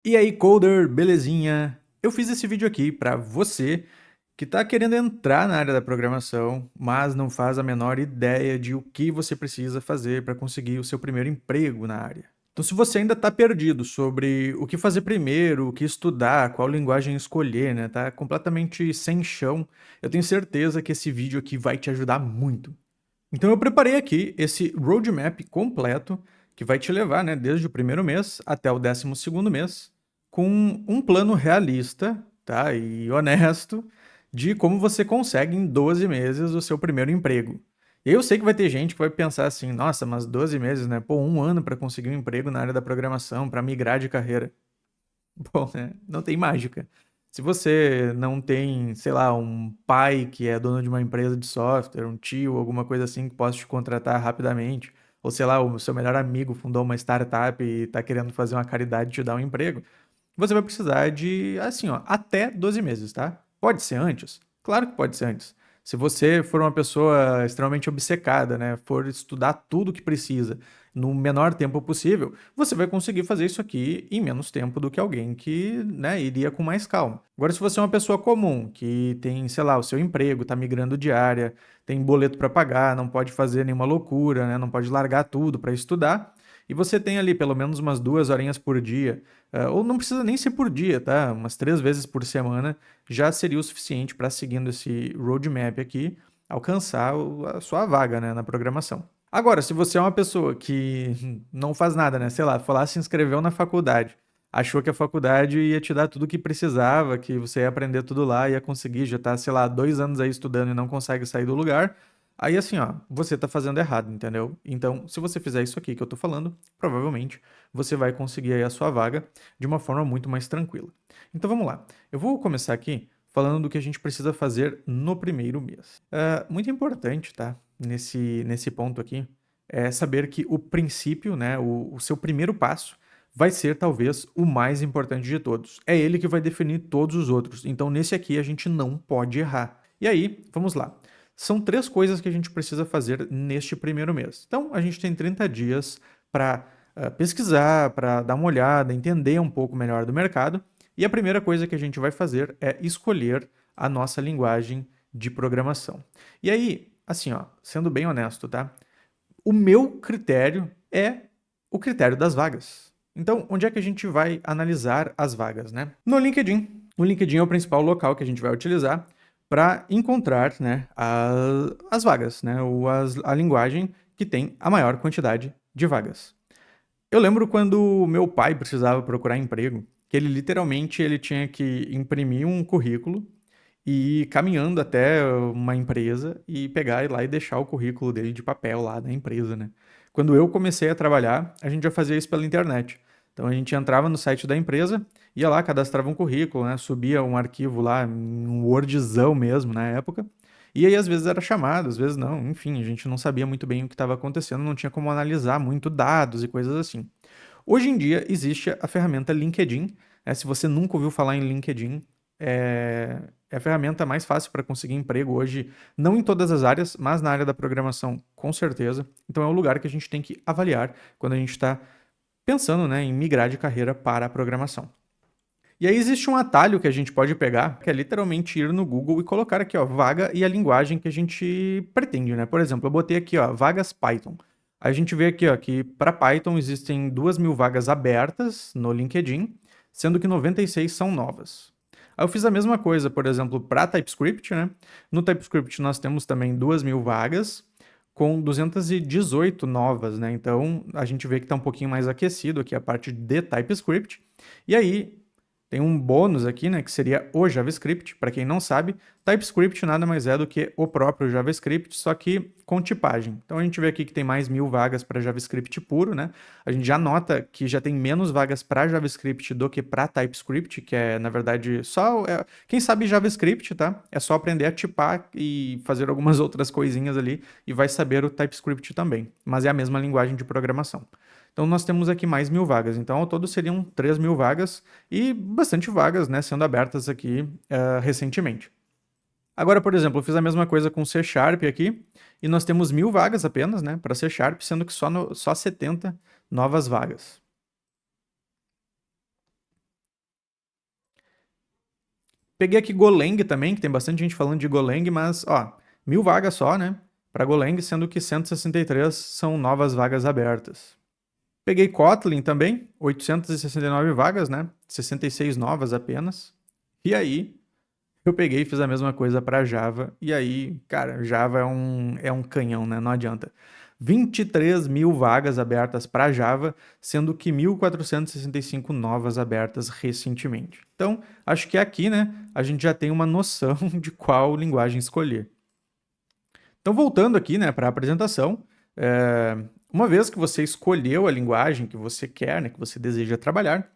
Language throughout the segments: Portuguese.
E aí, coder, belezinha? Eu fiz esse vídeo aqui para você que está querendo entrar na área da programação, mas não faz a menor ideia de o que você precisa fazer para conseguir o seu primeiro emprego na área. Então, se você ainda está perdido sobre o que fazer primeiro, o que estudar, qual linguagem escolher, né, tá completamente sem chão, eu tenho certeza que esse vídeo aqui vai te ajudar muito. Então eu preparei aqui esse roadmap completo que vai te levar, né, desde o primeiro mês até o 12º mês, com um plano realista, tá, e honesto de como você consegue em 12 meses o seu primeiro emprego. E aí eu sei que vai ter gente que vai pensar assim, nossa, mas 12 meses, né? Pô, um ano para conseguir um emprego na área da programação, para migrar de carreira. Bom, né? Não tem mágica. Se você não tem, sei lá, um pai que é dono de uma empresa de software, um tio, alguma coisa assim que possa te contratar rapidamente, ou sei lá, o seu melhor amigo fundou uma startup e está querendo fazer uma caridade e te dar um emprego, você vai precisar de, assim, ó, até 12 meses, tá? Pode ser antes? Claro que pode ser antes. Se você for uma pessoa extremamente obcecada, né, for estudar tudo que precisa no menor tempo possível, você vai conseguir fazer isso aqui em menos tempo do que alguém que, né, iria com mais calma. Agora, se você é uma pessoa comum, que tem, sei lá, o seu emprego, está migrando de área, tem boleto para pagar, não pode fazer nenhuma loucura, né, não pode largar tudo para estudar, e você tem ali pelo menos umas 2 horinhas por dia, ou não precisa nem ser por dia, tá? Umas 3 vezes por semana já seria o suficiente para, seguindo esse roadmap aqui, alcançar a sua vaga, né, na programação. Agora, se você é uma pessoa que não faz nada, né? Sei lá, foi lá, se inscreveu na faculdade, achou que a faculdade ia te dar tudo o que precisava, que você ia aprender tudo lá, ia conseguir, já tá, sei lá, 2 anos aí estudando e não consegue sair do lugar, aí assim, ó, você tá fazendo errado, entendeu? Então, se você fizer isso aqui que eu tô falando, provavelmente você vai conseguir aí a sua vaga de uma forma muito mais tranquila. Então vamos lá. Eu vou começar aqui falando do que a gente precisa fazer no primeiro mês. Muito importante, tá? Nesse ponto aqui, é saber que o princípio, né, o seu primeiro passo, vai ser talvez o mais importante de todos. É ele que vai definir todos os outros. Então, nesse aqui, a gente não pode errar. E aí, vamos lá. São 3 coisas que a gente precisa fazer neste primeiro mês. Então, a gente tem 30 dias para pesquisar, para dar uma olhada, entender um pouco melhor do mercado. E a primeira coisa que a gente vai fazer é escolher a nossa linguagem de programação. E aí, assim, ó, sendo bem honesto, tá? O meu critério é o critério das vagas. Então, onde é que a gente vai analisar as vagas, né? No LinkedIn. O LinkedIn é o principal local que a gente vai utilizar para encontrar, né, as vagas, né, ou a linguagem que tem a maior quantidade de vagas. Eu lembro quando meu pai precisava procurar emprego, que ele literalmente ele tinha que imprimir um currículo e ir caminhando até uma empresa e pegar lá e deixar o currículo dele de papel lá na empresa, né? Quando eu comecei a trabalhar, a gente já fazia isso pela internet. Então a gente entrava no site da empresa, ia lá, cadastrava um currículo, né? Subia um arquivo lá, um Wordzão mesmo na época. E aí às vezes era chamado, às vezes não. Enfim, a gente não sabia muito bem o que estava acontecendo, não tinha como analisar muito dados e coisas assim. Hoje em dia existe a ferramenta LinkedIn. Se você nunca ouviu falar em LinkedIn, é a ferramenta mais fácil para conseguir emprego hoje, não em todas as áreas, mas na área da programação, com certeza. Então é um lugar que a gente tem que avaliar quando a gente está pensando, né, em migrar de carreira para a programação. E aí existe um atalho que a gente pode pegar, que é literalmente ir no Google e colocar aqui, ó, vaga e a linguagem que a gente pretende, né? Por exemplo, eu botei aqui, ó, vagas Python. Aí a gente vê aqui, ó, que para Python existem 2.000 vagas abertas no LinkedIn, sendo que 96 são novas. Aí eu fiz a mesma coisa, por exemplo, para TypeScript, né? No TypeScript nós temos também 2.000 vagas, com 218 novas, né? Então a gente vê que está um pouquinho mais aquecido aqui a parte de TypeScript. E aí tem um bônus aqui, né, que seria o JavaScript. Para quem não sabe, TypeScript nada mais é do que o próprio JavaScript, só que com tipagem. Então a gente vê aqui que tem mais 1.000 vagas para JavaScript puro, né? A gente já nota que já tem menos vagas para JavaScript do que para TypeScript, que é, na verdade, só... quem sabe JavaScript, tá? É só aprender a tipar e fazer algumas outras coisinhas ali e vai saber o TypeScript também. Mas é a mesma linguagem de programação. Então nós temos aqui mais 1.000 vagas. Então ao todo seriam 3.000 vagas e bastante vagas, né, sendo abertas aqui recentemente. Agora, por exemplo, eu fiz a mesma coisa com C Sharp aqui e nós temos 1.000 vagas apenas, né, para C Sharp, sendo que só 70 novas vagas. Peguei aqui Golang também, que tem bastante gente falando de Golang, mas, ó, 1000 vagas só, né? Para Golang, sendo que 163 são novas vagas abertas. Peguei Kotlin também, 869 vagas, né? 66 novas apenas. E aí, eu peguei e fiz a mesma coisa para Java. E aí, cara, Java é um canhão, né? Não adianta. 23 mil vagas abertas para Java, sendo que 1.465 novas abertas recentemente. Então, acho que aqui, né, a gente já tem uma noção de qual linguagem escolher. Então, voltando aqui, né, para a apresentação, uma vez que você escolheu a linguagem que você quer, né, que você deseja trabalhar,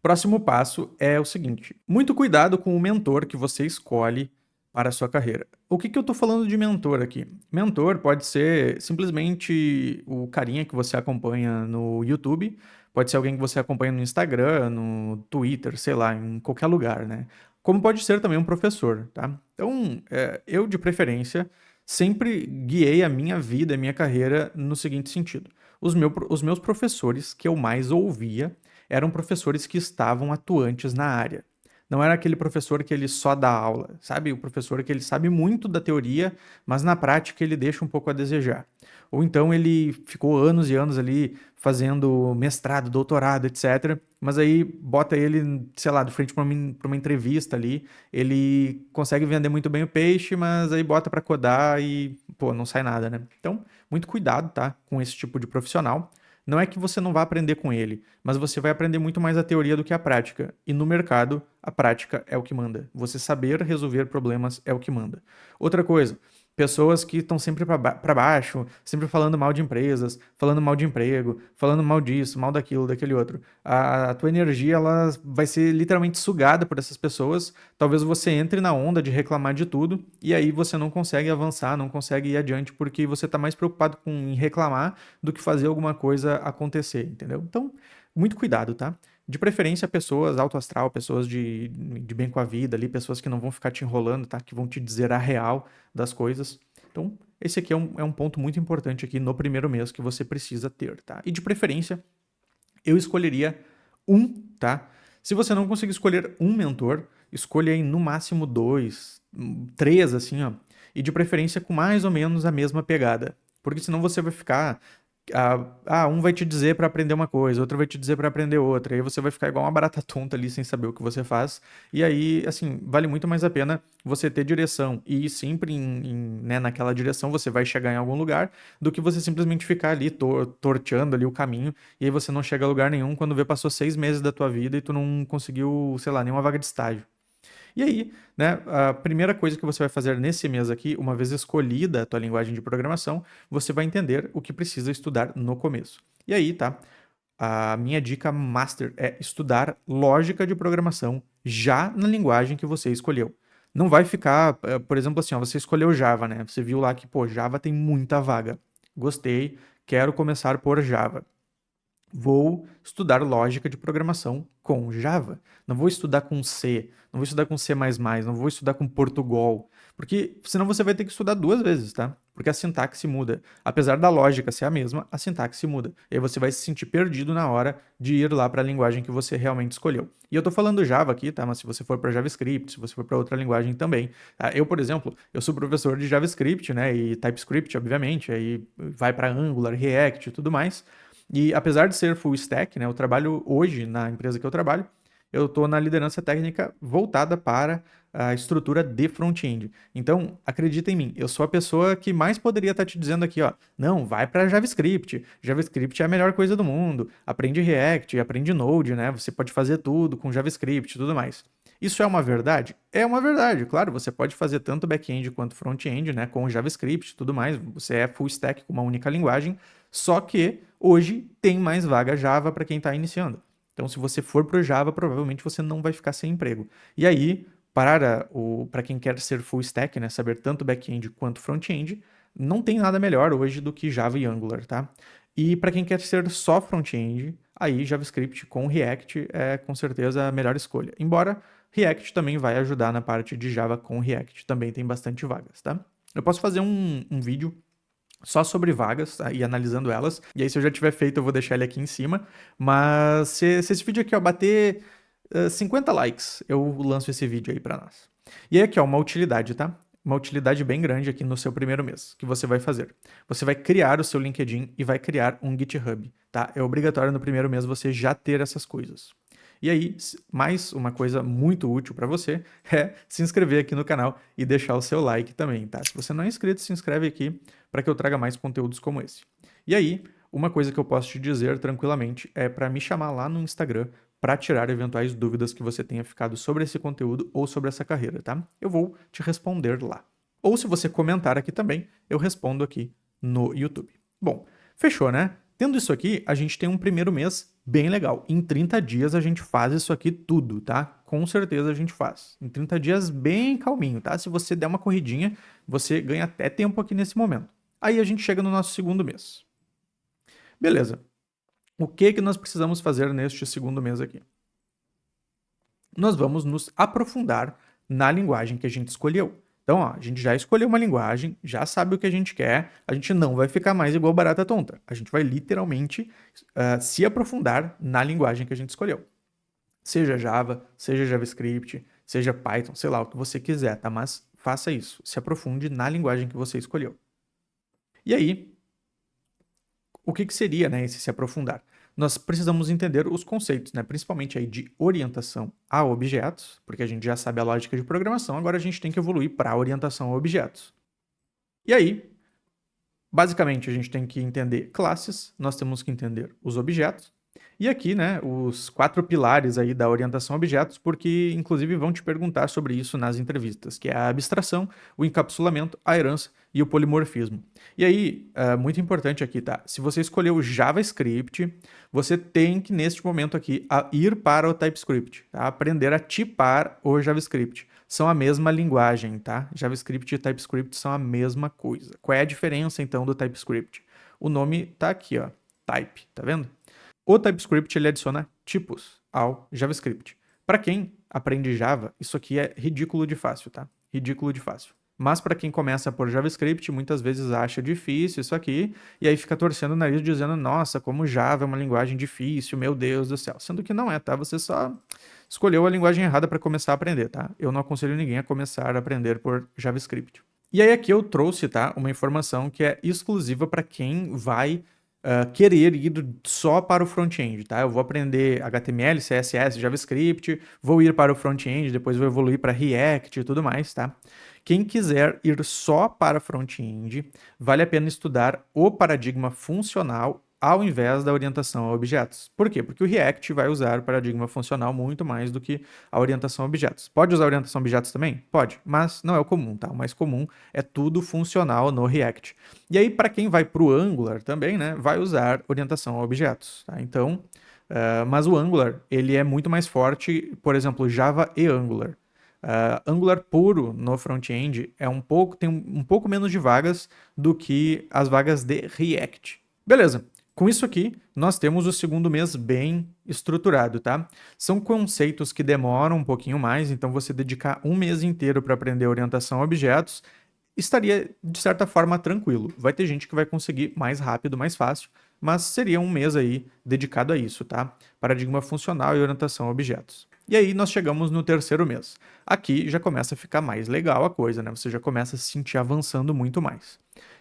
próximo passo é o seguinte: muito cuidado com o mentor que você escolhe para a sua carreira. O que eu estou falando de mentor aqui? Mentor pode ser simplesmente o carinha que você acompanha no YouTube, pode ser alguém que você acompanha no Instagram, no Twitter, sei lá, em qualquer lugar, né? Como pode ser também um professor, tá? Então, eu de preferência sempre guiei a minha vida, a minha carreira no seguinte sentido: os meus professores que eu mais ouvia eram professores que estavam atuantes na área. Não era aquele professor que ele só dá aula, sabe? O professor que ele sabe muito da teoria, mas na prática ele deixa um pouco a desejar. Ou então ele ficou anos e anos ali fazendo mestrado, doutorado, etc. Mas aí bota ele, sei lá, de frente para uma entrevista ali, ele consegue vender muito bem o peixe, mas aí bota para codar e, pô, não sai nada, né? Então, muito cuidado, tá? Com esse tipo de profissional. Não é que você não vai aprender com ele, mas você vai aprender muito mais a teoria do que a prática. E no mercado, a prática é o que manda. Você saber resolver problemas é o que manda. Outra coisa, pessoas que estão sempre para baixo, sempre falando mal de empresas, falando mal de emprego, falando mal disso, mal daquilo, daquele outro. A tua energia ela vai ser literalmente sugada por essas pessoas. Talvez você entre na onda de reclamar de tudo e aí você não consegue avançar, não consegue ir adiante porque você está mais preocupado em reclamar do que fazer alguma coisa acontecer, entendeu? Então, muito cuidado, tá? De preferência, pessoas alto astral, pessoas de bem com a vida ali, pessoas que não vão ficar te enrolando, tá? Que vão te dizer a real das coisas. Então, esse aqui é um ponto muito importante aqui no primeiro mês que você precisa ter, tá? E de preferência, eu escolheria um, tá? Se você não conseguir escolher um mentor, escolha aí no máximo dois, três, assim, ó. E de preferência com mais ou menos a mesma pegada. Porque senão você vai ficar. Um vai te dizer para aprender uma coisa, outro vai te dizer para aprender outra. E aí você vai ficar igual uma barata tonta ali sem saber o que você faz. E aí, assim, vale muito mais a pena você ter direção e ir sempre né, naquela direção, você vai chegar em algum lugar, do que você simplesmente ficar ali torteando ali o caminho e aí você não chega a lugar nenhum quando vê passou 6 meses da tua vida e tu não conseguiu, sei lá, nenhuma vaga de estágio. E aí, né, a primeira coisa que você vai fazer nesse mês aqui, uma vez escolhida a tua linguagem de programação, você vai entender o que precisa estudar no começo. E aí, tá? A minha dica master é estudar lógica de programação já na linguagem que você escolheu. Não vai ficar, por exemplo, assim, ó, você escolheu Java, né? Você viu lá que, pô, Java tem muita vaga. Gostei, quero começar por Java. Vou estudar lógica de programação com Java. Não vou estudar com C, não vou estudar com C++, não vou estudar com Portugal, porque senão você vai ter que estudar duas vezes, tá? Porque a sintaxe muda. Apesar da lógica ser a mesma, a sintaxe muda. E aí você vai se sentir perdido na hora de ir lá para a linguagem que você realmente escolheu. E eu tô falando Java aqui, tá? Mas se você for para JavaScript, se você for para outra linguagem também. Tá? Eu, por exemplo, eu sou professor de JavaScript, né? E TypeScript, obviamente. Aí vai para Angular, React e tudo mais. E apesar de ser full stack, né, eu trabalho hoje na empresa que eu trabalho, eu estou na liderança técnica voltada para a estrutura de front-end. Então, acredita em mim, eu sou a pessoa que mais poderia estar te dizendo aqui, ó, não, vai para JavaScript. JavaScript é a melhor coisa do mundo. Aprende React, aprende Node, né? Você pode fazer tudo com JavaScript e tudo mais. Isso é uma verdade? É uma verdade, claro, você pode fazer tanto back-end quanto front-end, né, com JavaScript e tudo mais, você é full stack com uma única linguagem, só que hoje tem mais vaga Java para quem está iniciando. Então, se você for para o Java, provavelmente você não vai ficar sem emprego. E aí, para quem quer ser full stack, né, saber tanto back-end quanto front-end, não tem nada melhor hoje do que Java e Angular, tá? E para quem quer ser só front-end, aí JavaScript com React é com certeza a melhor escolha. Embora React também vai ajudar na parte de Java com React, também tem bastante vagas, tá? Eu posso fazer um vídeo só sobre vagas, tá? E analisando elas. E aí, se eu já tiver feito, eu vou deixar ele aqui em cima. Mas se esse vídeo aqui, ó, bater 50 likes, eu lanço esse vídeo aí para nós. E aí aqui, ó, uma utilidade, tá? Uma utilidade bem grande aqui no seu primeiro mês, que você vai fazer. Você vai criar o seu LinkedIn e vai criar um GitHub, tá? É obrigatório no primeiro mês você já ter essas coisas. E aí, mais uma coisa muito útil para você é se inscrever aqui no canal e deixar o seu like também, tá? Se você não é inscrito, se inscreve aqui para que eu traga mais conteúdos como esse. E aí, uma coisa que eu posso te dizer tranquilamente é para me chamar lá no Instagram para tirar eventuais dúvidas que você tenha ficado sobre esse conteúdo ou sobre essa carreira, tá? Eu vou te responder lá. Ou se você comentar aqui também, eu respondo aqui no YouTube. Bom, fechou, né? Tendo isso aqui, a gente tem um primeiro mês bem legal. Em 30 dias a gente faz isso aqui tudo, tá? Com certeza a gente faz. Em 30 dias bem calminho, tá? Se você der uma corridinha, você ganha até tempo aqui nesse momento. Aí a gente chega no nosso segundo mês. Beleza. O que nós precisamos fazer neste segundo mês aqui? Nós vamos nos aprofundar na linguagem que a gente escolheu. Então, ó, a gente já escolheu uma linguagem, já sabe o que a gente quer, a gente não vai ficar mais igual barata tonta. A gente vai literalmente se aprofundar na linguagem que a gente escolheu. Seja Java, seja JavaScript, seja Python, sei lá, o que você quiser, tá? Mas faça isso, se aprofunde na linguagem que você escolheu. E aí, o que seria, né, esse se aprofundar? Nós precisamos entender os conceitos, né, principalmente aí de orientação a objetos, porque a gente já sabe a lógica de programação, agora a gente tem que evoluir para a orientação a objetos. E aí, basicamente, a gente tem que entender classes, nós temos que entender os objetos, e aqui, né, os 4 pilares aí da orientação a objetos, porque inclusive vão te perguntar sobre isso nas entrevistas, que é a abstração, o encapsulamento, a herança e o polimorfismo. E aí, muito importante aqui, tá? Se você escolheu o JavaScript, você tem que, neste momento aqui, ir para o TypeScript, tá? Aprender a tipar o JavaScript. São a mesma linguagem, tá? JavaScript e TypeScript são a mesma coisa. Qual é a diferença, então, do TypeScript? O nome tá aqui, ó, type, tá vendo? O TypeScript ele adiciona tipos ao JavaScript. Para quem aprende Java, isso aqui é ridículo de fácil, tá? Ridículo de fácil. Mas para quem começa por JavaScript, muitas vezes acha difícil isso aqui, e aí fica torcendo o nariz dizendo, nossa, como Java é uma linguagem difícil, meu Deus do céu. Sendo que não é, tá? Você só escolheu a linguagem errada para começar a aprender, tá? Eu não aconselho ninguém a começar a aprender por JavaScript. E aí aqui eu trouxe, tá, uma informação que é exclusiva para quem vai querer ir só para o front-end, tá? Eu vou aprender HTML, CSS, JavaScript, vou ir para o front-end, depois vou evoluir para React e tudo mais, tá? Quem quiser ir só para front-end, vale a pena estudar o paradigma funcional ao invés da orientação a objetos. Por quê? Porque o React vai usar o paradigma funcional muito mais do que a orientação a objetos. Pode usar a orientação a objetos também? Pode, mas não é o comum, tá? O mais comum é tudo funcional no React. E aí, para quem vai para o Angular também, né, vai usar orientação a objetos, tá? Então, mas o Angular, ele é muito mais forte, por exemplo, Java e Angular. Angular puro no front-end tem um pouco menos de vagas do que as vagas de React. Beleza. Com isso aqui, nós temos o segundo mês bem estruturado, tá? São conceitos que demoram um pouquinho mais, então você dedicar um mês inteiro para aprender orientação a objetos estaria, de certa forma, tranquilo. Vai ter gente que vai conseguir mais rápido, mais fácil, mas seria um mês aí dedicado a isso, tá? Paradigma funcional e orientação a objetos. E aí nós chegamos no terceiro mês. Aqui já começa a ficar mais legal a coisa, né? Você já começa a se sentir avançando muito mais.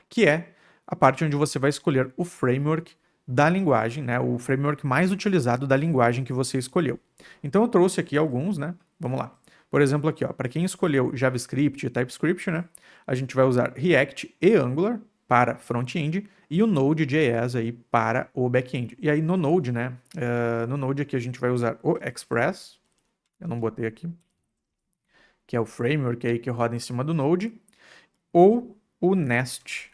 Que é a parte onde você vai escolher o framework da linguagem, né? O framework mais utilizado da linguagem que você escolheu. Então eu trouxe aqui alguns, né? Vamos lá. Por exemplo, aqui, ó, para quem escolheu JavaScript e TypeScript, né? A gente vai usar React e Angular para front-end e o Node.js aí para o back-end. E aí no Node, né? No Node aqui a gente vai usar o Express, eu não botei aqui, que é o framework aí que roda em cima do Node, ou o Nest.js,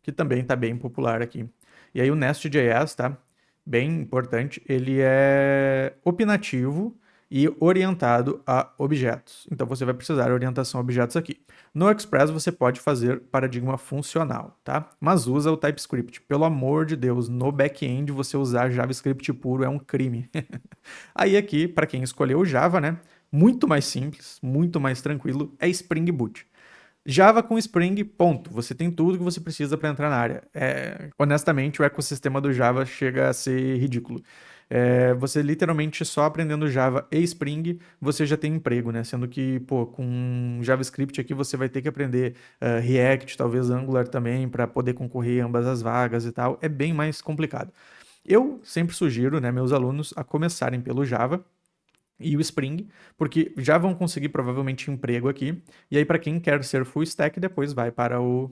que também está bem popular aqui. E aí o Nest.js, tá? Bem importante, ele é opinativo e orientado a objetos. Então você vai precisar de orientação a objetos aqui. No Express você pode fazer paradigma funcional, tá? Mas usa o TypeScript. Pelo amor de Deus, no back-end você usar JavaScript puro é um crime. Aí aqui, para quem escolheu o Java, né? Muito mais simples, muito mais tranquilo, é Spring Boot. Java com Spring, ponto. Você tem tudo que você precisa para entrar na área. Honestamente, o ecossistema do Java chega a ser ridículo. Você literalmente só aprendendo Java e Spring, você já tem emprego, né? Sendo que, pô, com JavaScript aqui você vai ter que aprender React, talvez Angular também, para poder concorrer a ambas as vagas e tal. É bem mais complicado. Eu sempre sugiro, né, meus alunos a começarem pelo Java e o Spring, porque já vão conseguir provavelmente emprego aqui. E aí, para quem quer ser full stack, depois vai para o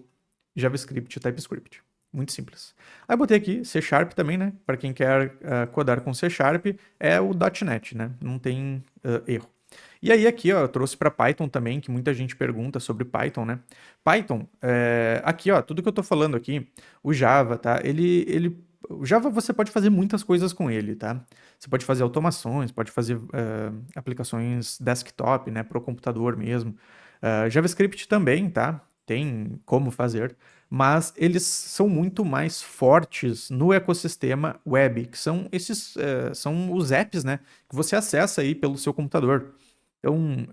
JavaScript e TypeScript. Muito simples. Aí eu botei aqui C Sharp também, né? Para quem quer codar com C Sharp, é o .NET, né? Não tem erro. E aí aqui, ó, eu trouxe para Python também, que muita gente pergunta sobre Python, né? Python, aqui, ó, tudo que eu tô falando aqui, o Java, tá? O Java você pode fazer muitas coisas com ele, tá? Você pode fazer automações, pode fazer aplicações desktop, né, para o computador mesmo. JavaScript também, tá? Tem como fazer, mas eles são muito mais fortes no ecossistema web, que são são os apps, né, que você acessa aí pelo seu computador. Então,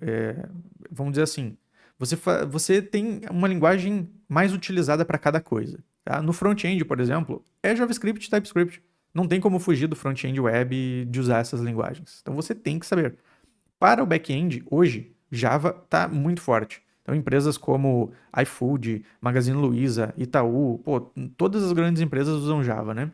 vamos dizer assim, você tem uma linguagem mais utilizada para cada coisa. Tá? No front-end, por exemplo, é JavaScript e TypeScript. Não tem como fugir do front-end web de usar essas linguagens. Então você tem que saber. Para o back-end, hoje, Java está muito forte. Então, empresas como iFood, Magazine Luiza, Itaú, pô, todas as grandes empresas usam Java, né?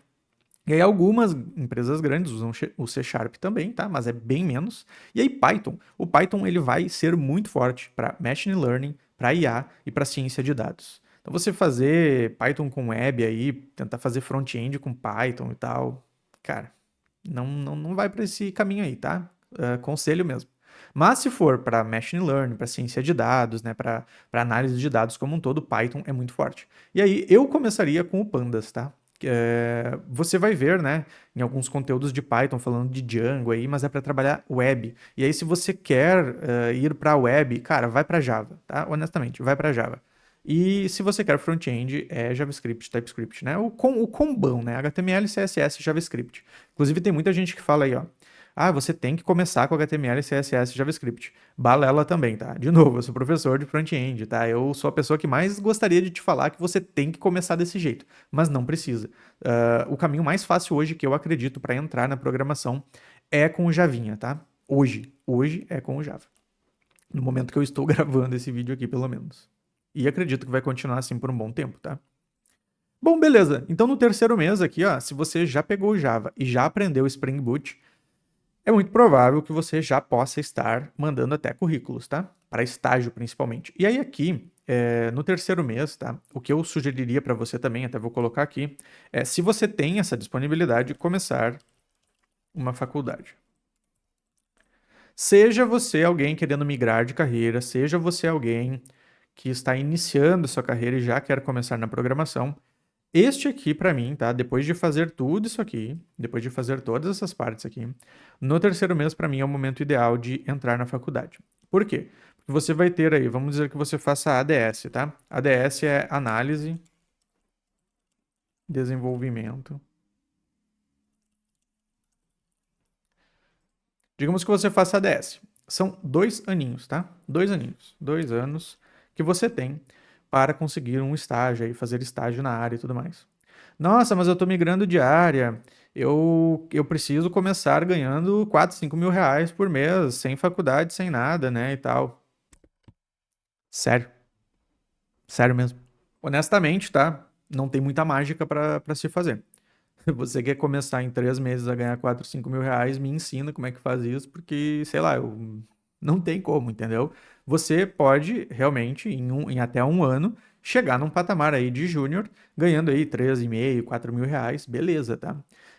E aí algumas empresas grandes usam o C Sharp também, tá? Mas é bem menos. E aí Python. O Python ele vai ser muito forte para machine learning, para IA e para ciência de dados. Então você fazer Python com web aí, tentar fazer front-end com Python e tal, cara, não vai para esse caminho aí, tá? Conselho mesmo. Mas se for para machine learning, para ciência de dados, né, para análise de dados como um todo, Python é muito forte. E aí eu começaria com o Pandas, tá? Você vai ver, né, em alguns conteúdos de Python falando de Django aí, mas é para trabalhar web. E aí, se você quer ir para web, cara, vai para Java, tá? Honestamente, vai para Java. E se você quer front-end, é JavaScript, TypeScript, né? O combão, né? HTML, CSS, JavaScript. Inclusive, tem muita gente que fala aí, ó. Ah, você tem que começar com HTML, CSS e JavaScript. Balela também, tá? De novo, eu sou professor de front-end, tá? Eu sou a pessoa que mais gostaria de te falar que você tem que começar desse jeito, mas não precisa. O caminho mais fácil hoje que eu acredito para entrar na programação é com o Javinha, tá? Hoje é com o Java. No momento que eu estou gravando esse vídeo aqui, pelo menos. E acredito que vai continuar assim por um bom tempo, tá? Bom, beleza. Então no terceiro mês aqui, ó, se você já pegou o Java e já aprendeu o Spring Boot, é muito provável que você já possa estar mandando até currículos, tá? Para estágio, principalmente. E aí aqui, no terceiro mês, tá? O que eu sugeriria para você também, até vou colocar aqui, é se você tem essa disponibilidade, começar uma faculdade. Seja você alguém querendo migrar de carreira, seja você alguém que está iniciando sua carreira e já quer começar na programação, este aqui, para mim, tá? Depois de fazer tudo isso aqui, depois de fazer todas essas partes aqui, no terceiro mês, para mim, é o momento ideal de entrar na faculdade. Por quê? Porque você vai ter aí, vamos dizer que você faça ADS, tá? ADS é Análise, Desenvolvimento. Digamos que você faça ADS. São 2 aninhos, tá? 2 aninhos. 2 anos que você tem para conseguir um estágio aí, fazer estágio na área e tudo mais. Nossa, mas eu tô migrando de área. Eu preciso começar ganhando 4, 5 mil reais por mês, sem faculdade, sem nada, né, e tal. Sério, sério mesmo. Honestamente, tá? Não tem muita mágica para se fazer. Você quer começar em 3 meses a ganhar 4, 5 mil reais, me ensina como é que faz isso, porque, sei lá, não tem como, entendeu? Você pode realmente, em até um ano, chegar num patamar aí de júnior, ganhando aí 3,5, 4 mil reais, beleza, tá?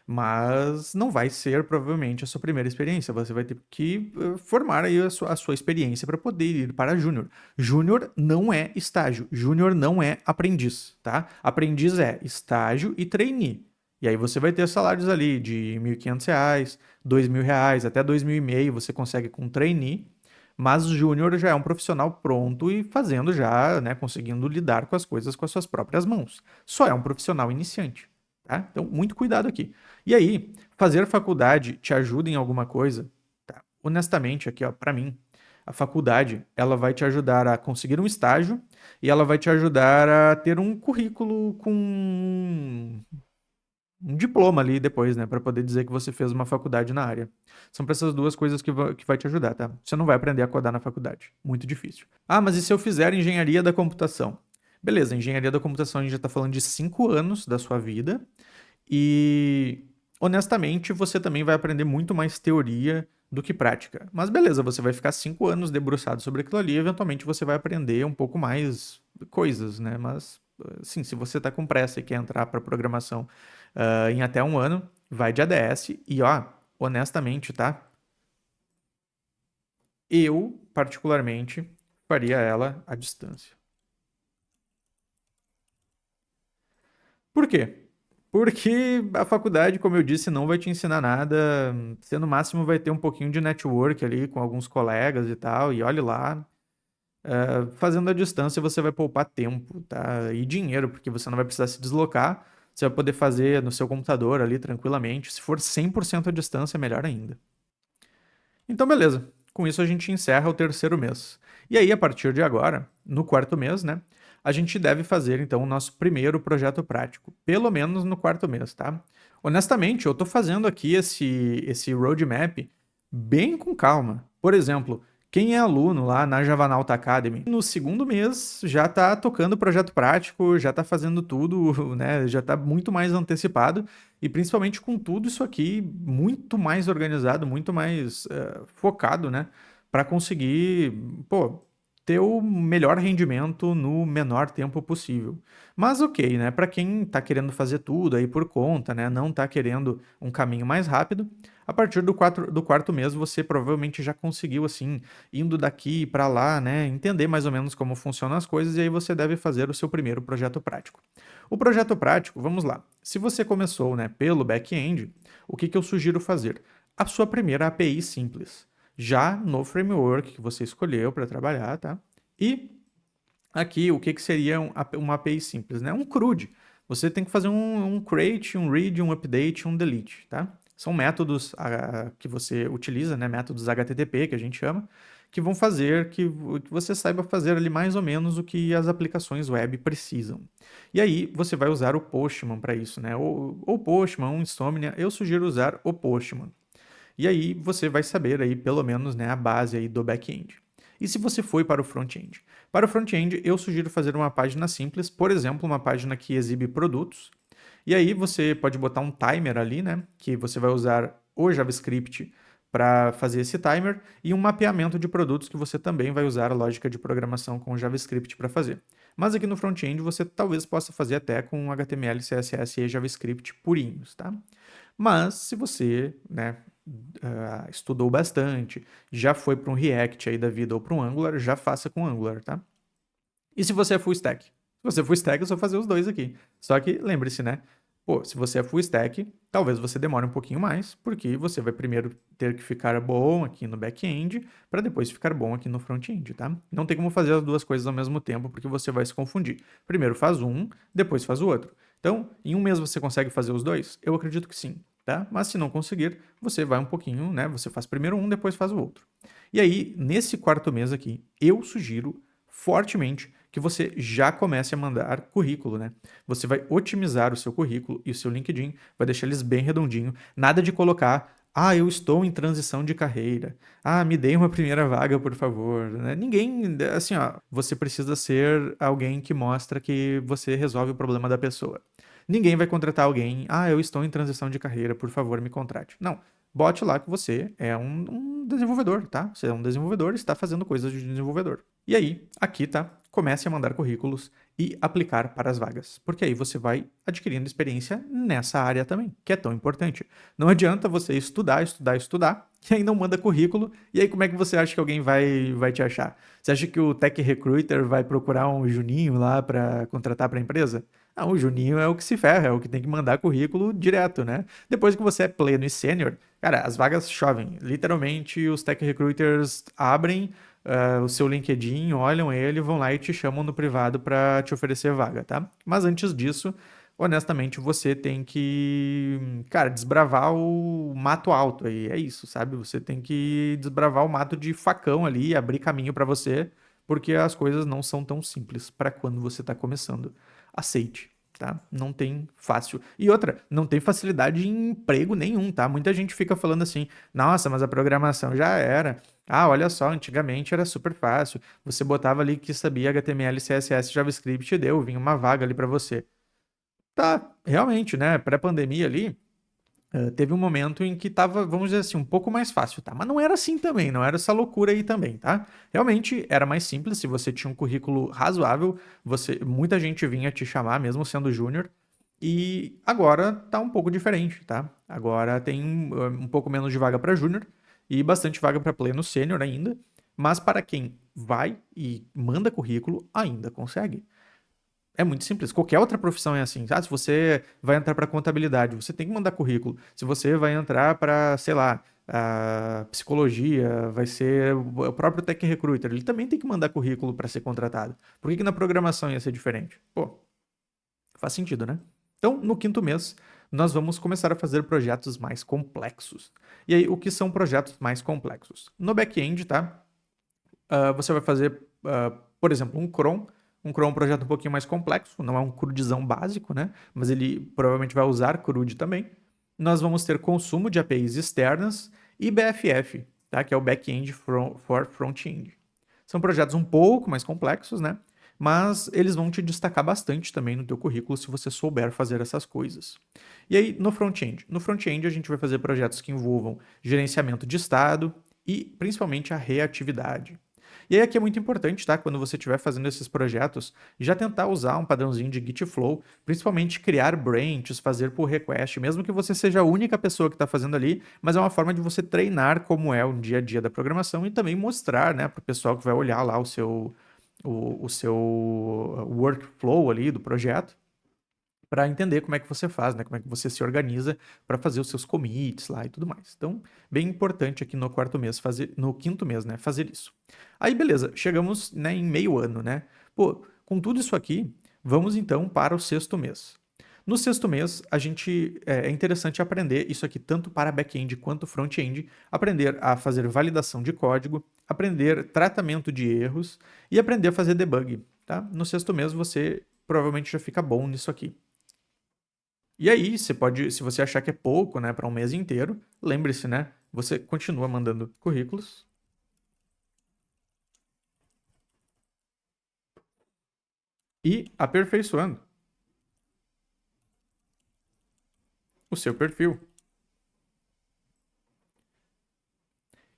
Mas não vai ser provavelmente a sua primeira experiência. Você vai ter que formar aí a sua experiência para poder ir para júnior. Júnior não é estágio, júnior não é aprendiz, tá? Aprendiz é estágio e trainee. E aí você vai ter salários ali de R$ 1.500, R$ 2.000, até R$ 2.500 você consegue com trainee, mas o júnior já é um profissional pronto e fazendo já, né, conseguindo lidar com as coisas com as suas próprias mãos. Só é um profissional iniciante, tá? Então, muito cuidado aqui. E aí, fazer faculdade te ajuda em alguma coisa? Tá? Honestamente, aqui, ó, para mim, a faculdade, ela vai te ajudar a conseguir um estágio e ela vai te ajudar a ter um currículo com um diploma ali depois, né, para poder dizer que você fez uma faculdade na área. São para essas duas coisas que vai te ajudar, tá? Você não vai aprender a codar na faculdade, muito difícil. Ah, mas e se eu fizer engenharia da computação? Beleza, engenharia da computação a gente já está falando de 5 anos da sua vida e, honestamente, você também vai aprender muito mais teoria do que prática. Mas beleza, você vai ficar 5 anos debruçado sobre aquilo ali e eventualmente você vai aprender um pouco mais coisas, né? Mas, sim, se você está com pressa e quer entrar para programação em até um ano, vai de ADS e, ó, honestamente, tá? Eu, particularmente, faria ela à distância. Por quê? Porque a faculdade, como eu disse, não vai te ensinar nada. Você no máximo vai ter um pouquinho de network ali com alguns colegas e tal. E olhe lá, fazendo a distância você vai poupar tempo, tá? E dinheiro, porque você não vai precisar se deslocar. Você vai poder fazer no seu computador ali tranquilamente. Se for 100% a distância, melhor ainda. Então, beleza. Com isso, a gente encerra o terceiro mês. E aí, a partir de agora, no quarto mês, né? A gente deve fazer, então, o nosso primeiro projeto prático. Pelo menos no quarto mês, tá? Honestamente, eu tô fazendo aqui esse roadmap bem com calma. Por exemplo, quem é aluno lá na Javanauta Academy, no segundo mês já tá tocando o projeto prático, já tá fazendo tudo, né? Já tá muito mais antecipado. E principalmente com tudo isso aqui muito mais organizado, muito mais focado, né? Para conseguir, pô, ter o melhor rendimento no menor tempo possível. Mas ok, né? Para quem está querendo fazer tudo aí por conta, né? Não está querendo um caminho mais rápido, a partir do quarto mês você provavelmente já conseguiu, assim, indo daqui para lá, né? Entender mais ou menos como funcionam as coisas e aí você deve fazer o seu primeiro projeto prático. O projeto prático, vamos lá. Se você começou, né, pelo back-end, o que eu sugiro fazer? A sua primeira API simples, já no framework que você escolheu para trabalhar, tá? E aqui, o que seria uma API simples, né? Um CRUD. Você tem que fazer um create, um read, um update, um delete, tá? São métodos que você utiliza, né? Métodos HTTP, que a gente chama, que vão fazer que você saiba fazer ali mais ou menos o que as aplicações web precisam. E aí, você vai usar o Postman para isso, né? Ou Postman, ou Insomnia. Eu sugiro usar o Postman. E aí você vai saber aí pelo menos, né, a base aí do back-end. E se você foi para o front-end? Para o front-end, eu sugiro fazer uma página simples, por exemplo, uma página que exibe produtos. E aí você pode botar um timer ali, né, que você vai usar o JavaScript para fazer esse timer e um mapeamento de produtos que você também vai usar a lógica de programação com JavaScript para fazer. Mas aqui no front-end você talvez possa fazer até com HTML, CSS e JavaScript purinhos, tá? Mas se você, né, estudou bastante, já foi para um React aí da vida ou para um Angular, já faça com Angular, tá? E se você é full stack? Se você é full stack, é só fazer os dois aqui. Só que lembre-se, né? Pô, se você é full stack, talvez você demore um pouquinho mais, porque você vai primeiro ter que ficar bom aqui no back-end, para depois ficar bom aqui no front-end, tá? Não tem como fazer as duas coisas ao mesmo tempo, porque você vai se confundir. Primeiro faz um, depois faz o outro. Então, em um mês você consegue fazer os dois? Eu acredito que sim, tá? Mas se não conseguir, você vai um pouquinho, né? Você faz primeiro um, depois faz o outro. E aí, nesse quarto mês aqui, eu sugiro fortemente que você já comece a mandar currículo, né? Você vai otimizar o seu currículo e o seu LinkedIn, vai deixar eles bem redondinho, nada de colocar eu estou em transição de carreira. Me dê uma primeira vaga, por favor. Né? Ninguém, assim, ó, você precisa ser alguém que mostra que você resolve o problema da pessoa. Ninguém vai contratar alguém, eu estou em transição de carreira, por favor, me contrate. Não, bote lá que você é um desenvolvedor, tá? Você é um desenvolvedor e está fazendo coisas de desenvolvedor. E aí, aqui tá, comece a mandar currículos e aplicar para as vagas, porque aí você vai adquirindo experiência nessa área também, que é tão importante. Não adianta você estudar, estudar, estudar, e aí não manda currículo, e aí como é que você acha que alguém vai te achar? Você acha que o Tech Recruiter vai procurar um Juninho lá para contratar para a empresa? Não, o Juninho é o que se ferra, é o que tem que mandar currículo direto, né? Depois que você é pleno e sênior, cara, as vagas chovem. Literalmente, os Tech Recruiters abrem o seu LinkedIn, olham ele, vão lá e te chamam no privado para te oferecer vaga, tá? Mas antes disso, honestamente, você tem que, cara, desbravar o mato alto aí, é isso, sabe? Você tem que desbravar o mato de facão ali, abrir caminho para você, porque as coisas não são tão simples para quando você está começando. Aceite. tá? Não tem fácil. E outra, não tem facilidade em emprego nenhum, tá? Muita gente fica falando assim, nossa, mas a programação já era. Ah, olha só, antigamente era super fácil. Você botava ali que sabia HTML, CSS, JavaScript e deu, vinha uma vaga ali para você. Tá, realmente, né? Pré-pandemia ali, teve um momento em que tava, vamos dizer assim, um pouco mais fácil, tá? Mas não era assim também, não era essa loucura aí também, tá? Realmente era mais simples, se você tinha um currículo razoável, muita gente vinha te chamar, mesmo sendo júnior, e agora tá um pouco diferente, tá? Agora tem um pouco menos de vaga para júnior e bastante vaga para pleno sênior ainda, mas para quem vai e manda currículo, ainda consegue. É muito simples. Qualquer outra profissão é assim. Ah, se você vai entrar para contabilidade, você tem que mandar currículo. Se você vai entrar para, sei lá, psicologia, vai ser o próprio Tech Recruiter, ele também tem que mandar currículo para ser contratado. Por que que na programação ia ser diferente? Pô, faz sentido, né? Então, no quinto mês, nós vamos começar a fazer projetos mais complexos. E aí, o que são projetos mais complexos? No back-end, tá? Você vai fazer, por exemplo, um cron. Um cron é um projeto um pouquinho mais complexo, não é um CRUDzão básico, né? Mas ele provavelmente vai usar CRUD também. Nós vamos ter consumo de APIs externas e BFF, tá? Que é o Back-end for Front-end. São projetos um pouco mais complexos, né? Mas eles vão te destacar bastante também no teu currículo se você souber fazer essas coisas. E aí, no front-end? No front-end, a gente vai fazer projetos que envolvam gerenciamento de estado e principalmente a reatividade. E aí aqui é muito importante, tá? Quando você estiver fazendo esses projetos, já tentar usar um padrãozinho de Git Flow, principalmente criar branches, fazer pull request, mesmo que você seja a única pessoa que está fazendo ali, mas é uma forma de você treinar como é o dia a dia da programação e também mostrar, né, para o pessoal que vai olhar lá o seu workflow ali do projeto para entender como é que você faz, né? Como é que você se organiza para fazer os seus commits lá e tudo mais. Então, bem importante aqui no quarto mês fazer, no quinto mês, né, fazer isso. Aí, beleza, chegamos, né, em meio ano, né? Pô, com tudo isso aqui, vamos então para o sexto mês. No sexto mês, é interessante aprender isso aqui tanto para back-end quanto front-end, aprender a fazer validação de código, aprender tratamento de erros e aprender a fazer debug, tá? No sexto mês você provavelmente já fica bom nisso aqui. E aí, você pode, se você achar que é pouco, né, para um mês inteiro, lembre-se, né, você continua mandando currículos e aperfeiçoando o seu perfil.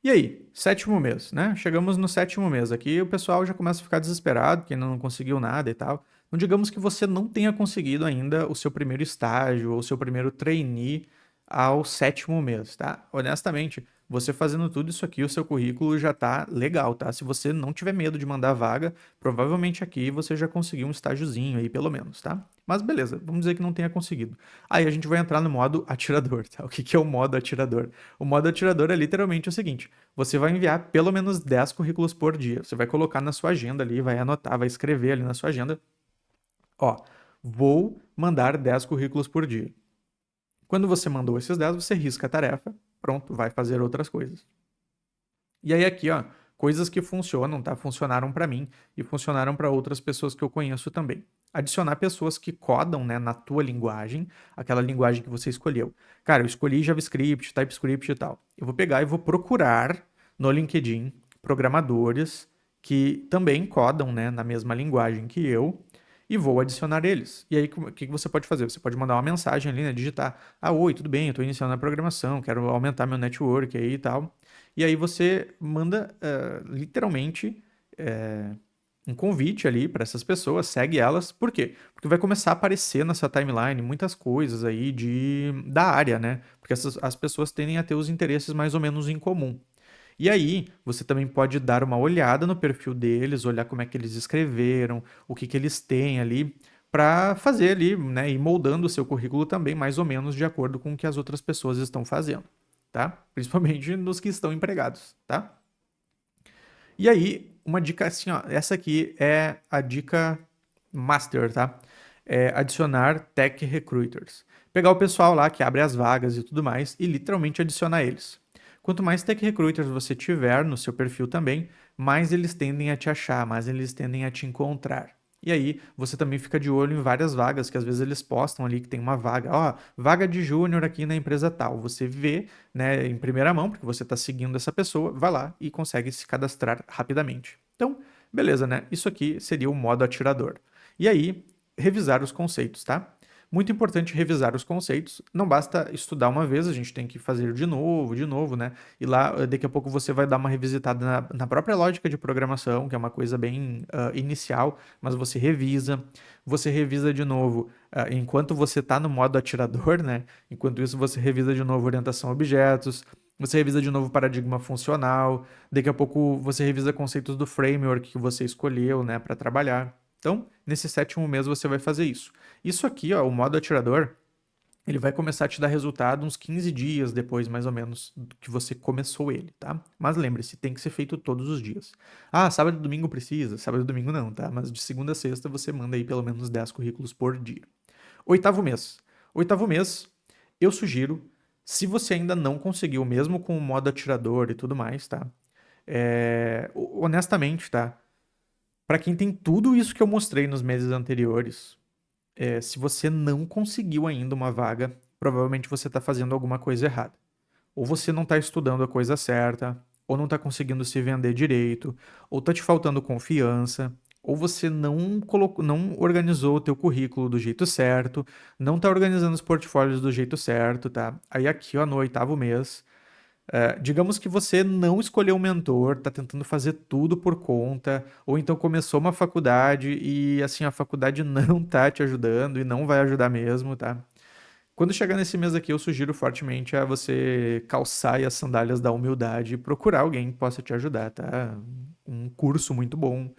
E aí, sétimo mês, né? Chegamos no sétimo mês. Aqui o pessoal já começa a ficar desesperado, que ainda não conseguiu nada e tal. Não digamos que você não tenha conseguido ainda o seu primeiro estágio ou o seu primeiro trainee ao sétimo mês, tá? Honestamente, você fazendo tudo isso aqui, o seu currículo já tá legal, tá? Se você não tiver medo de mandar vaga, provavelmente aqui você já conseguiu um estágiozinho aí, pelo menos, tá? Mas beleza, vamos dizer que não tenha conseguido. Aí a gente vai entrar no modo atirador, tá? O que que é o modo atirador? O modo atirador é literalmente o seguinte: você vai enviar pelo menos 10 currículos por dia. Você vai colocar na sua agenda ali, vai anotar, vai escrever ali na sua agenda. Ó, vou mandar 10 currículos por dia. Quando você mandou esses 10, você risca a tarefa, pronto, vai fazer outras coisas. E aí aqui, ó, coisas que funcionam, tá? Funcionaram para mim e funcionaram para outras pessoas que eu conheço também. Adicionar pessoas que codam, né, na tua linguagem, aquela linguagem que você escolheu. Cara, eu escolhi JavaScript, TypeScript e tal. Eu vou pegar e vou procurar no LinkedIn programadores que também codam, né, na mesma linguagem que eu e vou adicionar eles. E aí, o que você pode fazer? Você pode mandar uma mensagem ali, né, digitar: ah, oi, tudo bem, eu estou iniciando a programação, quero aumentar meu network aí e tal. E aí você manda literalmente um convite ali para essas pessoas, segue elas. Por quê? Porque vai começar a aparecer nessa timeline muitas coisas aí da área, né? Porque as pessoas tendem a ter os interesses mais ou menos em comum. E aí, você também pode dar uma olhada no perfil deles, olhar como é que eles escreveram, o que que eles têm ali, para fazer ali, né, e moldando o seu currículo também mais ou menos de acordo com o que as outras pessoas estão fazendo, tá? Principalmente nos que estão empregados, tá? E aí, uma dica assim, ó, essa aqui é a dica master, tá? É adicionar tech recruiters. Pegar o pessoal lá que abre as vagas e tudo mais e literalmente adicionar eles. Quanto mais tech recruiters você tiver no seu perfil também, mais eles tendem a te achar, mais eles tendem a te encontrar. E aí você também fica de olho em várias vagas, que às vezes eles postam ali que tem uma vaga, ó, vaga de júnior aqui na empresa tal. Você vê, né, em primeira mão, porque você está seguindo essa pessoa, vai lá e consegue se cadastrar rapidamente. Então, beleza, né? Isso aqui seria o modo atirador. E aí, revisar os conceitos, tá? Muito importante revisar os conceitos. Não basta estudar uma vez, a gente tem que fazer de novo, né? E lá, daqui a pouco, você vai dar uma revisitada na própria lógica de programação, que é uma coisa bem inicial, mas você revisa de novo enquanto você está no modo atirador, né? Enquanto isso, você revisa de novo orientação a objetos, você revisa de novo paradigma funcional, daqui a pouco você revisa conceitos do framework que você escolheu, né, para trabalhar. Então, nesse sétimo mês você vai fazer isso. Isso aqui, ó, o modo atirador, ele vai começar a te dar resultado uns 15 dias depois, mais ou menos, do que você começou ele, tá? Mas lembre-se, tem que ser feito todos os dias. Ah, sábado e domingo precisa? Sábado e domingo não, tá? Mas de segunda a sexta você manda aí pelo menos 10 currículos por dia. Oitavo mês. Oitavo mês, eu sugiro, se você ainda não conseguiu, mesmo com o modo atirador e tudo mais, tá? Honestamente, tá? Para quem tem tudo isso que eu mostrei nos meses anteriores, se você não conseguiu ainda uma vaga, provavelmente você está fazendo alguma coisa errada. Ou você não está estudando a coisa certa, ou não está conseguindo se vender direito, ou está te faltando confiança, ou você não colocou, não organizou o teu currículo do jeito certo, não está organizando os portfólios do jeito certo, tá? Aí aqui, ó, no oitavo mês, digamos que você não escolheu um mentor, está tentando fazer tudo por conta, ou então começou uma faculdade e assim a faculdade não está te ajudando e não vai ajudar mesmo, tá? Quando chegar nesse mês aqui, eu sugiro fortemente a você calçar aí as sandálias da humildade e procurar alguém que possa te ajudar, tá? Um curso muito bom,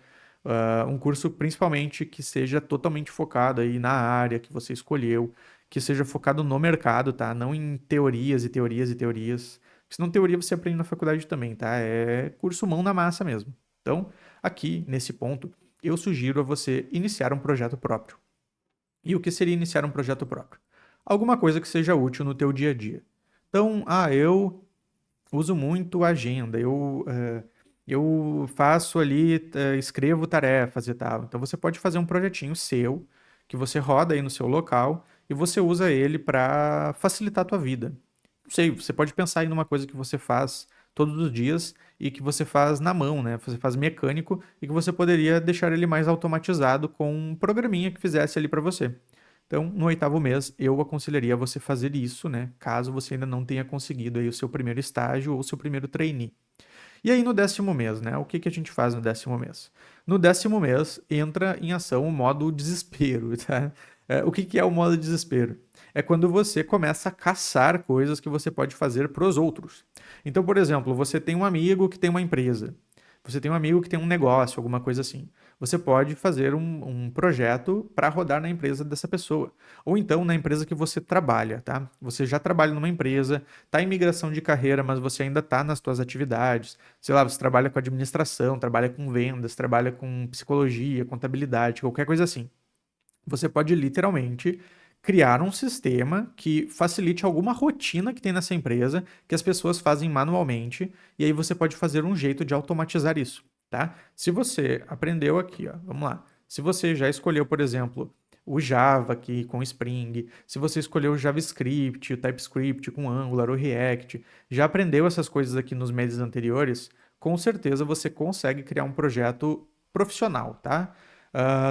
um curso principalmente que seja totalmente focado aí na área que você escolheu, que seja focado no mercado, tá? Não em teorias e teorias e teorias. Porque senão teoria você aprende na faculdade também, tá? É curso mão na massa mesmo. Então, aqui, nesse ponto, eu sugiro a você iniciar um projeto próprio. E o que seria iniciar um projeto próprio? Alguma coisa que seja útil no teu dia a dia. Então, eu uso muito agenda, eu faço ali, escrevo tarefas e tal. Então, você pode fazer um projetinho seu, que você roda aí no seu local, e você usa ele para facilitar a tua vida. Não sei, você pode pensar em uma coisa que você faz todos os dias e que você faz na mão, né? Você faz mecânico e que você poderia deixar ele mais automatizado com um programinha que fizesse ali para você. Então, no oitavo mês, eu aconselharia você fazer isso, né? Caso você ainda não tenha conseguido aí o seu primeiro estágio ou o seu primeiro trainee. E aí no décimo mês, né? O que que a gente faz no décimo mês? No décimo mês entra em ação o modo desespero, tá? O que que é o modo desespero? É quando você começa a caçar coisas que você pode fazer para os outros. Então, por exemplo, você tem um amigo que tem uma empresa. Você tem um amigo que tem um negócio, alguma coisa assim. Você pode fazer um projeto para rodar na empresa dessa pessoa. Ou então na empresa que você trabalha, tá? Você já trabalha numa empresa, está em migração de carreira, mas você ainda está nas suas atividades. Sei lá, você trabalha com administração, trabalha com vendas, trabalha com psicologia, contabilidade, qualquer coisa assim. Você pode literalmente criar um sistema que facilite alguma rotina que tem nessa empresa que as pessoas fazem manualmente, e aí você pode fazer um jeito de automatizar isso, tá? Se você aprendeu aqui, ó, vamos lá. Se você já escolheu, por exemplo, o Java aqui com Spring, se você escolheu o JavaScript, o TypeScript com Angular, o React, já aprendeu essas coisas aqui nos meses anteriores, com certeza você consegue criar um projeto profissional, tá?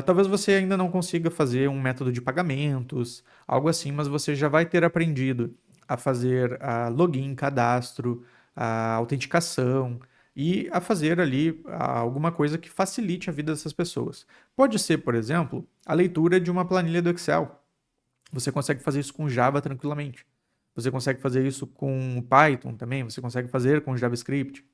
Talvez você ainda não consiga fazer um método de pagamentos, algo assim, mas você já vai ter aprendido a fazer login, cadastro, a autenticação e a fazer ali alguma coisa que facilite a vida dessas pessoas. Pode ser, por exemplo, a leitura de uma planilha do Excel. Você consegue fazer isso com Java tranquilamente. Você consegue fazer isso com Python também, você consegue fazer com JavaScript.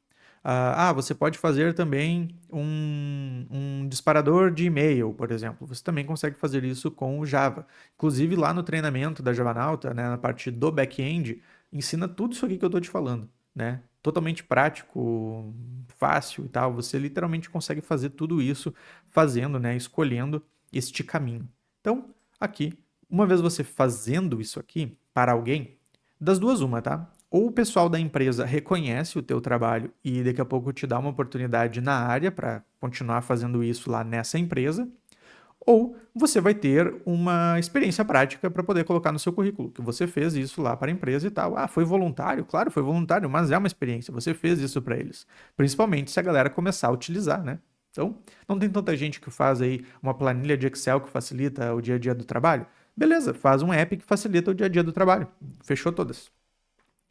Você pode fazer também um disparador de e-mail, por exemplo. Você também consegue fazer isso com o Java. Inclusive, lá no treinamento da Javanauta, né, na parte do back-end, ensina tudo isso aqui que eu estou te falando, né? Totalmente prático, fácil e tal. Você literalmente consegue fazer tudo isso fazendo, né, escolhendo este caminho. Então, aqui, uma vez você fazendo isso aqui para alguém, das duas uma, tá? Ou o pessoal da empresa reconhece o teu trabalho e daqui a pouco te dá uma oportunidade na área para continuar fazendo isso lá nessa empresa, ou você vai ter uma experiência prática para poder colocar no seu currículo, que você fez isso lá para a empresa e tal. Ah, foi voluntário? Claro, foi voluntário, mas é uma experiência, você fez isso para eles. Principalmente se a galera começar a utilizar, né? Então, não tem tanta gente que faz aí uma planilha de Excel que facilita o dia a dia do trabalho? Beleza, faz um app que facilita o dia a dia do trabalho. Fechou todas.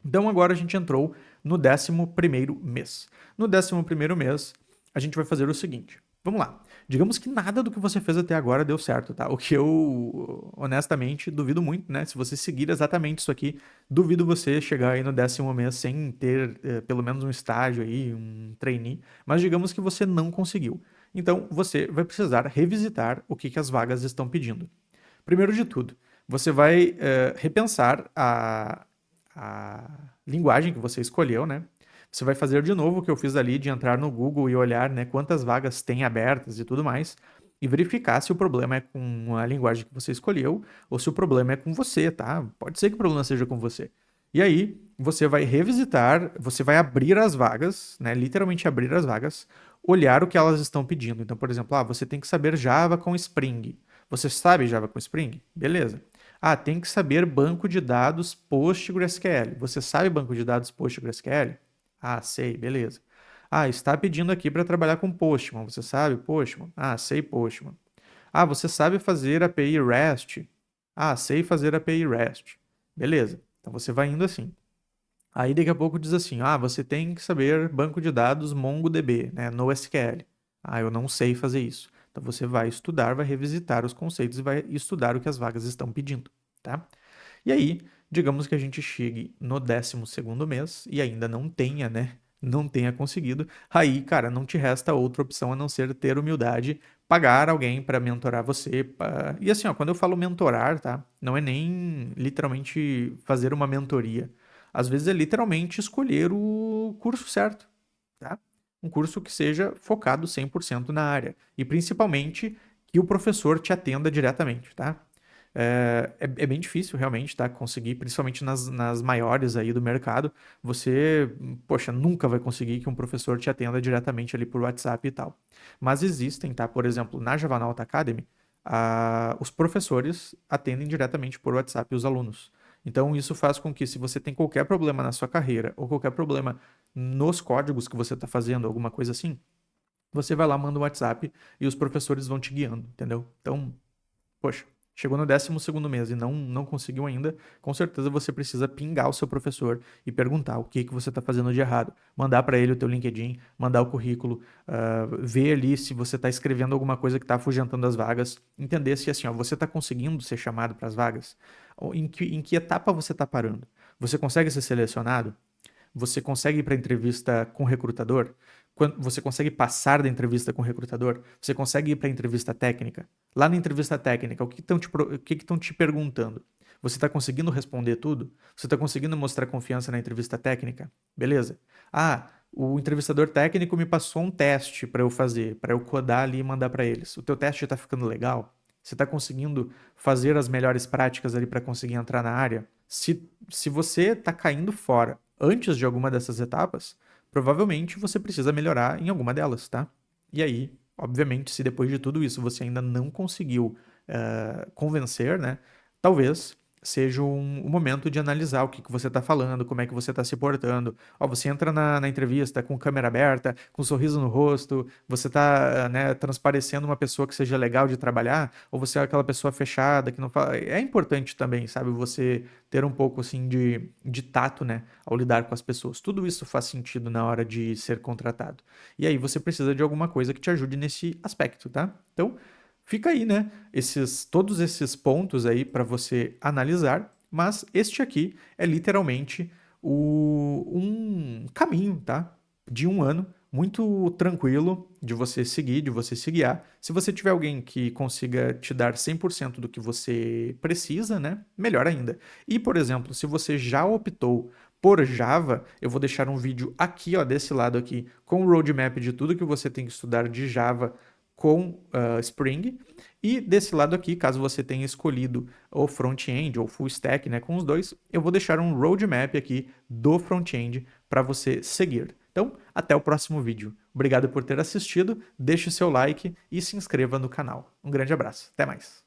Então agora a gente entrou no 11º mês. No 11º mês, a gente vai fazer o seguinte. Vamos lá. Digamos que nada do que você fez até agora deu certo, tá? O que eu, honestamente, duvido muito, né? Se você seguir exatamente isso aqui, duvido você chegar aí no 10º mês sem ter pelo menos um estágio aí, um trainee. Mas digamos que você não conseguiu. Então, você vai precisar revisitar o que as vagas estão pedindo. Primeiro de tudo, você vai repensar a linguagem que você escolheu, né? Você vai fazer de novo o que eu fiz ali de entrar no Google e olhar, né, quantas vagas tem abertas e tudo mais, e verificar se o problema é com a linguagem que você escolheu ou se o problema é com você, tá? Pode ser que o problema seja com você. E aí, você vai revisitar, você vai abrir as vagas, né, literalmente abrir as vagas, olhar o que elas estão pedindo. Então, por exemplo, você tem que saber Java com Spring. Você sabe Java com Spring? Beleza. Ah, tem que saber banco de dados PostgreSQL. Você sabe banco de dados PostgreSQL? Ah, sei, beleza. Ah, está pedindo aqui para trabalhar com Postman. Você sabe Postman? Ah, sei Postman. Ah, você sabe fazer API REST? Ah, sei fazer API REST. Beleza. Então você vai indo assim. Aí daqui a pouco diz assim: ah, você tem que saber banco de dados MongoDB, né, NoSQL. Ah, eu não sei fazer isso. Então você vai estudar, vai revisitar os conceitos e vai estudar o que as vagas estão pedindo, tá? E aí, digamos que a gente chegue no 12º mês e ainda não tenha, né? Não tenha conseguido. Aí, cara, não te resta outra opção a não ser ter humildade, pagar alguém para mentorar você. E assim, ó, quando eu falo mentorar, tá? Não é nem literalmente fazer uma mentoria. Às vezes é literalmente escolher o curso certo, tá? Um curso que seja focado 100% na área. E principalmente que o professor te atenda diretamente, tá? É bem difícil realmente, tá? Conseguir, principalmente nas maiores aí do mercado, você, poxa, nunca vai conseguir que um professor te atenda diretamente ali por WhatsApp e tal. Mas existem, tá? Por exemplo, na Javanaut Academy, os professores atendem diretamente por WhatsApp os alunos. Então, isso faz com que, se você tem qualquer problema na sua carreira ou qualquer problema nos códigos que você está fazendo, alguma coisa assim, você vai lá, manda um WhatsApp e os professores vão te guiando, entendeu? Então, poxa, chegou no 12º mês e não conseguiu ainda, com certeza você precisa pingar o seu professor e perguntar o que você está fazendo de errado. Mandar para ele o teu LinkedIn, mandar o currículo, ver ali se você está escrevendo alguma coisa que está afugentando as vagas, entender se assim, ó, você está conseguindo ser chamado para as vagas, ou em que etapa você está parando. Você consegue ser selecionado? Você consegue ir para a entrevista com o recrutador? Você consegue passar da entrevista com o recrutador? Você consegue ir para a entrevista técnica? Lá na entrevista técnica, o que estão te perguntando? Você está conseguindo responder tudo? Você está conseguindo mostrar confiança na entrevista técnica? Beleza. Ah, o entrevistador técnico me passou um teste para eu fazer, para eu codar ali e mandar para eles. O teu teste está ficando legal? Você está conseguindo fazer as melhores práticas ali para conseguir entrar na área? Se você está caindo fora antes de alguma dessas etapas, provavelmente você precisa melhorar em alguma delas, tá? E aí, obviamente, se depois de tudo isso você ainda não conseguiu convencer, né? Talvez seja um momento de analisar o que você está falando, como é que você está se portando. Ó, você entra na entrevista com câmera aberta, com um sorriso no rosto, você está, né, transparecendo uma pessoa que seja legal de trabalhar, ou você é aquela pessoa fechada que não fala. É importante também, sabe, você ter um pouco assim de tato, né, ao lidar com as pessoas. Tudo isso faz sentido na hora de ser contratado. E aí você precisa de alguma coisa que te ajude nesse aspecto, tá? Então, fica aí, né? Todos esses pontos aí para você analisar, mas este aqui é literalmente um caminho, tá? De um ano muito tranquilo de você seguir, de você se guiar. Se você tiver alguém que consiga te dar 100% do que você precisa, né? Melhor ainda. E, por exemplo, se você já optou por Java, eu vou deixar um vídeo aqui, ó, desse lado aqui, com o roadmap de tudo que você tem que estudar de Java com Spring. E desse lado aqui, caso você tenha escolhido o front-end ou full stack, né, com os dois, eu vou deixar um roadmap aqui do front-end para você seguir. Então, até o próximo vídeo. Obrigado por ter assistido, deixe o seu like e se inscreva no canal. Um grande abraço, até mais.